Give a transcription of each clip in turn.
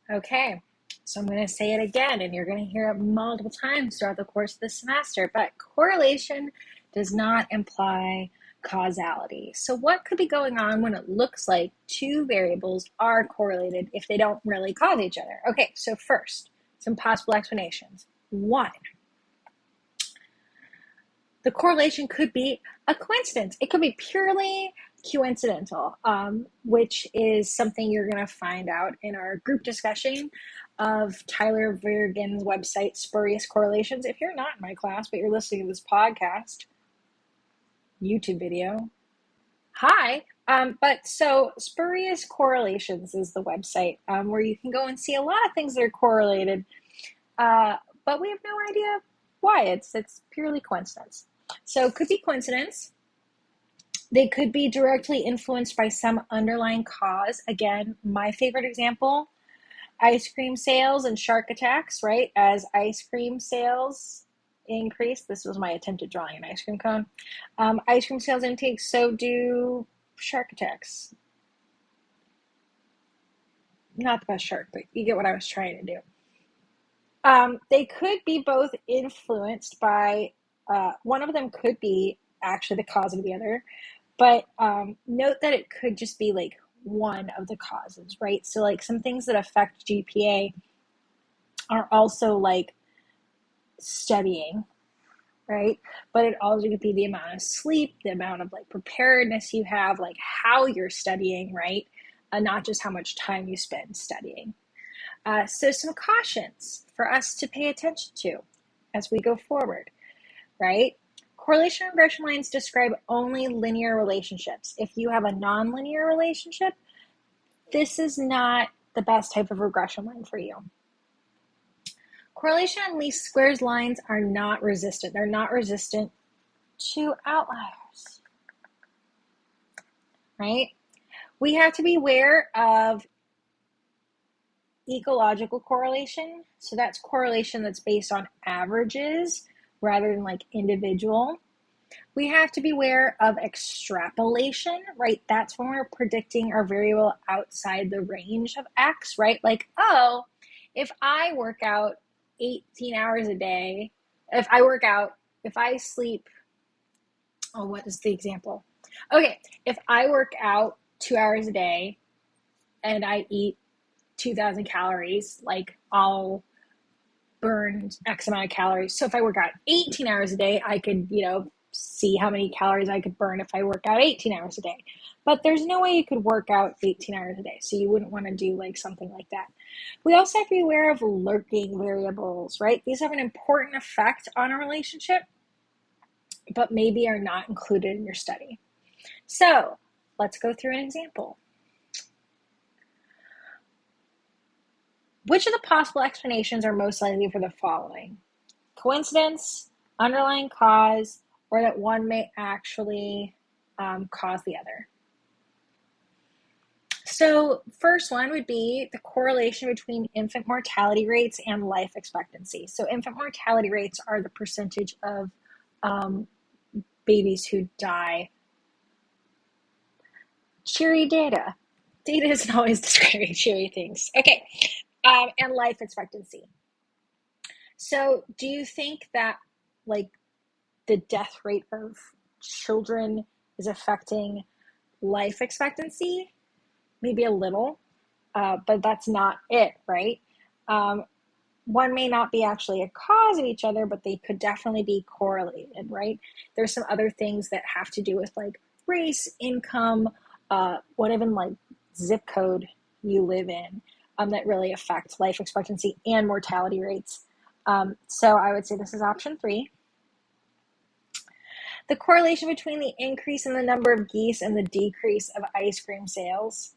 Okay, so I'm going to say it again, and you're going to hear it multiple times throughout the course of the semester, but correlation does not imply causality. So what could be going on when it looks like two variables are correlated if they don't really cause each other? Okay, so first, some possible explanations. One, the correlation could be a coincidence. It could be purely coincidental, which is something you're going to find out in our group discussion of Tyler Vergen's website, Spurious Correlations. If you're not in my class, but you're listening to this podcast, YouTube video, hi. But so Spurious Correlations is the website where you can go and see a lot of things that are correlated, but we have no idea why. It's purely coincidence. So it could be coincidence. They could be directly influenced by some underlying cause. Again, my favorite example, ice cream sales and shark attacks, right? As ice cream sales increase, this was my attempt at drawing an ice cream cone. Ice cream sales intake, so do shark attacks. Not the best shark, but you get what I was trying to do. They could be both influenced by, one of them could be actually the cause of the other, but note that it could just be like one of the causes, right? So like some things that affect GPA are also like studying, right? But it also could be the amount of sleep, the amount of like preparedness you have, like how you're studying, right? Not just how much time you spend studying. So some cautions for us to pay attention to as we go forward, right? Correlation and regression lines describe only linear relationships. If you have a nonlinear relationship, this is not the best type of regression line for you. Correlation and least squares lines are not resistant. They're not resistant to outliers, right? We have to be aware of ecological correlation. So that's correlation that's based on averages rather than like individual. We have to be aware of extrapolation, right? That's when we're predicting our variable outside the range of X, right? Like, oh, if I work out 18 hours a day, if I sleep, oh, what is the example? Okay, if I work out 2 hours a day and I eat 2,000 calories, like I'll burn X amount of calories. So if I work out 18 hours a day, I could, see how many calories I could burn if I work out 18 hours a day. But there's no way you could work out 18 hours a day. So you wouldn't want to do like something like that. We also have to be aware of lurking variables, right? These have an important effect on a relationship, but maybe are not included in your study. So let's go through an example. Which of the possible explanations are most likely for the following? Coincidence, underlying cause, or that one may actually cause the other. So first one would be the correlation between infant mortality rates and life expectancy. So infant mortality rates are the percentage of babies who die. Cheery data. Data isn't always describing cheery things. Okay, and life expectancy. So do you think that like the death rate of children is affecting life expectancy? Maybe a little, but that's not it, right? One may not be actually a cause of each other, but they could definitely be correlated, right? There's some other things that have to do with like race, income, what even like zip code you live in, that really affect life expectancy and mortality rates. So I would say this is option 3. The correlation between the increase in the number of geese and the decrease of ice cream sales.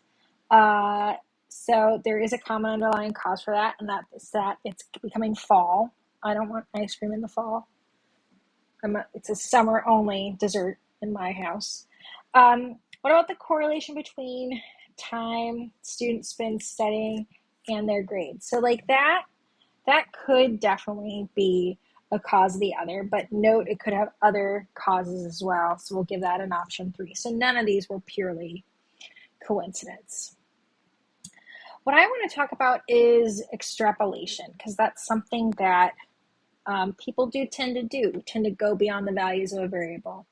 So there is a common underlying cause for that, and that is that it's becoming fall. I don't want ice cream in the fall. It's a summer only dessert in my house. What about the correlation between time students spend studying and their grades? So like that could definitely be a cause of the other, but note it could have other causes as well. So we'll give that an option 3. So none of these were purely coincidence. What I want to talk about is extrapolation, because that's something that people do tend to go beyond the values of a variable.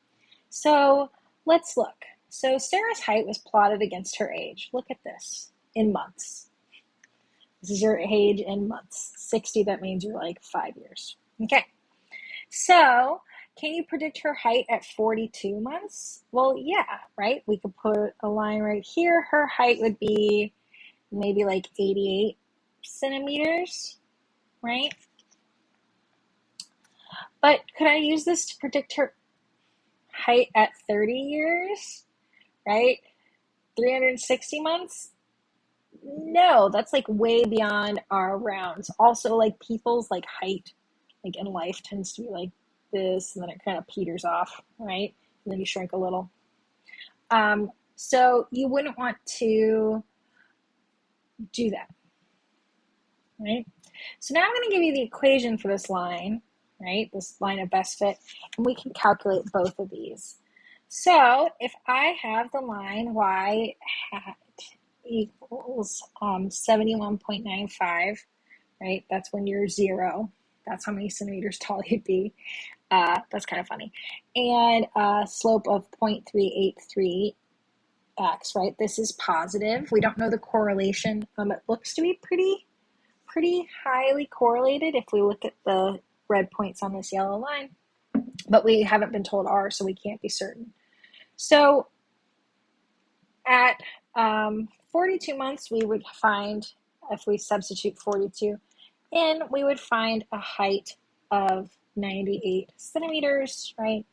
So let's look. So Sarah's height was plotted against her age. Look at this in months. This is your age in months. 60, that means you're like 5 years. Okay. So can you predict her height at 42 months? Well, yeah, right? We could put a line right here. Her height would be maybe like 88 centimeters, right? But could I use this to predict her height at 30 years, right? 360 months? No, that's like way beyond our rounds. Also, like people's like height, like in life tends to be like this, and then it kind of peters off, right? And then you shrink a little. So you wouldn't want to do that, right? So now I'm going to give you the equation for this line, right? This line of best fit, and we can calculate both of these. So if I have the line y hat equals 71.95, right? That's when you're 0. That's how many centimeters tall you'd be. That's kind of funny. And slope of 0.383x, right? This is positive. We don't know the correlation. It looks to be pretty highly correlated if we look at the red points on this yellow line, but we haven't been told R, so we can't be certain. So at 42 months, we would find, if we substitute 42 in, we would find a height of 98 centimeters, right?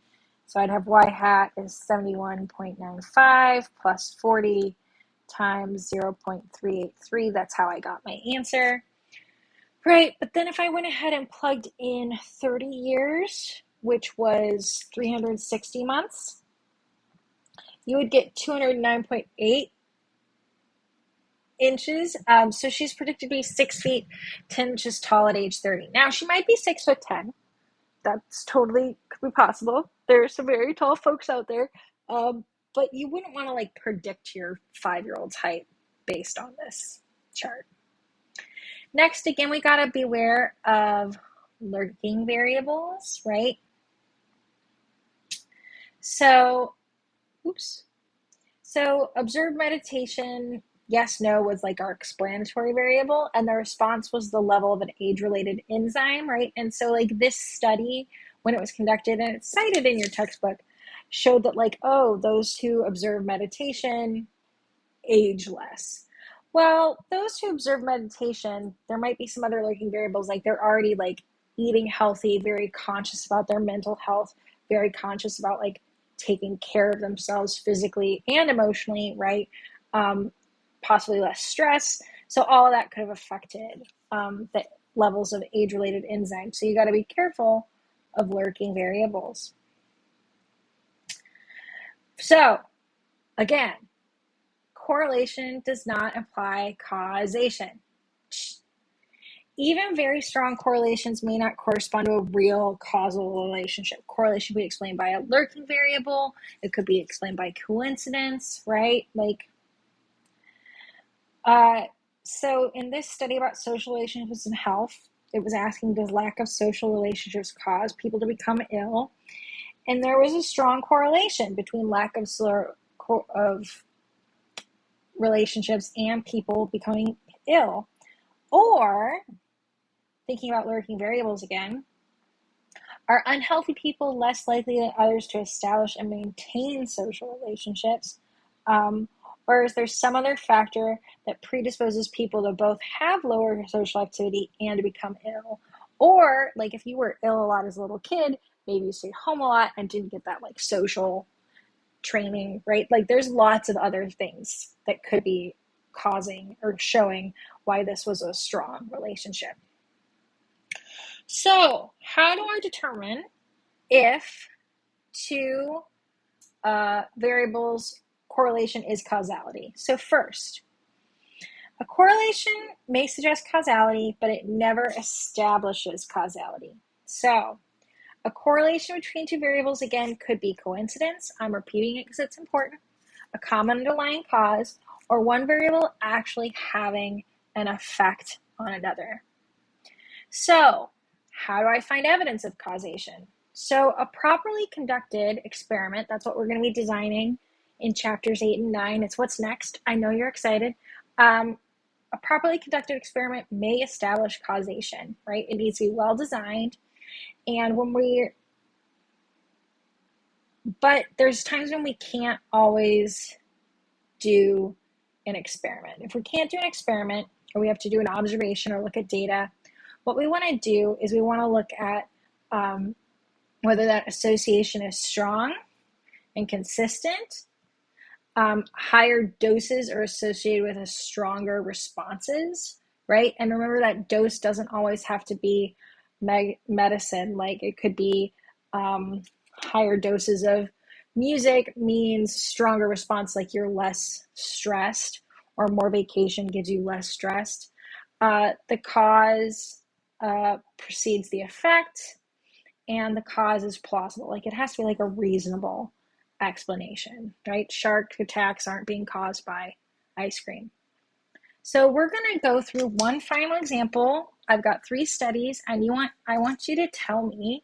So I'd have y hat is 71.95 plus 40 times 0.383. That's how I got my answer. Right, but then if I went ahead and plugged in 30 years, which was 360 months, you would get 209.8 inches. So she's predicted to be 6 feet 10 inches tall at age 30. Now she might be 6'10". That's totally could be possible. There are some very tall folks out there, but you wouldn't want to like predict your 5-year-old's height based on this chart. Next, again, we got to beware of lurking variables, right? So, So observed meditation, yes, no, was like our explanatory variable, and the response was the level of an age-related enzyme, right? And so like this study, when it was conducted, and it's cited in your textbook, showed that like, oh, those who observe meditation age less. Well, those who observe meditation, there might be some other lurking variables, like they're already like eating healthy, very conscious about their mental health, very conscious about like taking care of themselves physically and emotionally, right? Possibly less stress. So all of that could have affected the levels of age-related enzymes. So you got to be careful of lurking variables. So again, correlation does not imply causation. Even very strong correlations may not correspond to a real causal relationship. Correlation can be explained by a lurking variable. It could be explained by coincidence, right? So in this study about social relationships and health, it was asking, does lack of social relationships cause people to become ill? And there was a strong correlation between lack of relationships and people becoming ill. Or, thinking about lurking variables again, are unhealthy people less likely than others to establish and maintain social relationships? Or is there some other factor that predisposes people to both have lower social activity and to become ill? Or, like, if you were ill a lot as a little kid, maybe you stayed home a lot and didn't get that, like, social training, right? Like, there's lots of other things that could be causing or showing why this was a strong relationship. So, how do I determine if two variables correlation is causality? So first, a correlation may suggest causality, but it never establishes causality. So a correlation between two variables, again, could be coincidence. I'm repeating it because it's important. A common underlying cause, or one variable actually having an effect on another. So, how do I find evidence of causation? So, a properly conducted experiment, that's what we're going to be designing in chapters 8 and 9. It's what's next. I know you're excited. A properly conducted experiment may establish causation, right? It needs to be well designed. And but there's times when we can't always do an experiment. If we can't do an experiment, or we have to do an observation or look at data, what we want to do is we want to look at whether that association is strong and consistent. Higher doses are associated with a stronger responses, right? And remember that dose doesn't always have to be medicine. Like it could be higher doses of music means stronger response, like you're less stressed, or more vacation gives you less stressed. The cause precedes the effect, and the cause is plausible. Like it has to be like a reasonable explanation, right? Shark attacks aren't being caused by ice cream. So we're going to go through one final example. I've got 3 studies, and I want you to tell me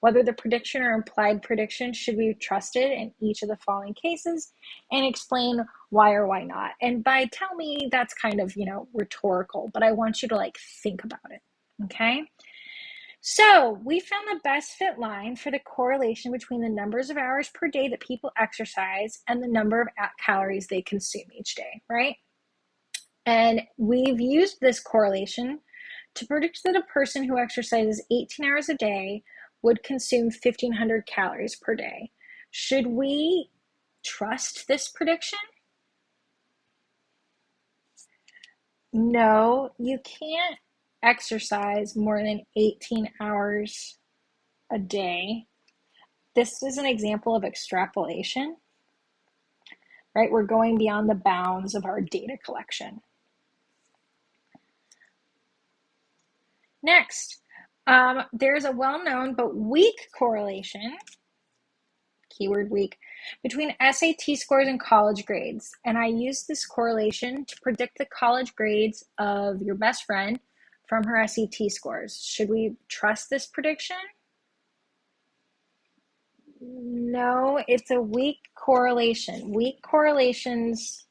whether the prediction or implied prediction should be trusted in each of the following cases, and explain why or why not. And by tell me, that's kind of, rhetorical, but I want you to like think about it, okay? So we found the best fit line for the correlation between the numbers of hours per day that people exercise and the number of calories they consume each day, right? And we've used this correlation to predict that a person who exercises 18 hours a day would consume 1,500 calories per day. Should we trust this prediction? No, you can't exercise more than 18 hours a day. This is an example of extrapolation, right? We're going beyond the bounds of our data collection. Next, there's a well-known but weak correlation, keyword weak, between SAT scores and college grades. And I use this correlation to predict the college grades of your best friend from her SAT scores. Should we trust this prediction? No, it's a weak correlation. Weak correlations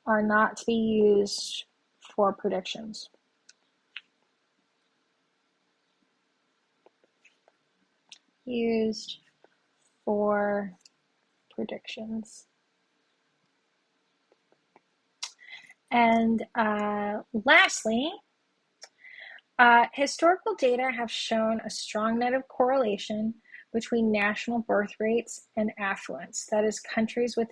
are not to be used for predictions. Used for predictions. And lastly, historical data have shown a strong negative correlation between national birth rates and affluence. That is, countries with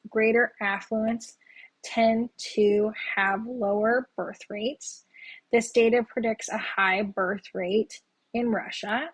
greater affluence tend to have lower birth rates. This data predicts a high birth rate in Russia,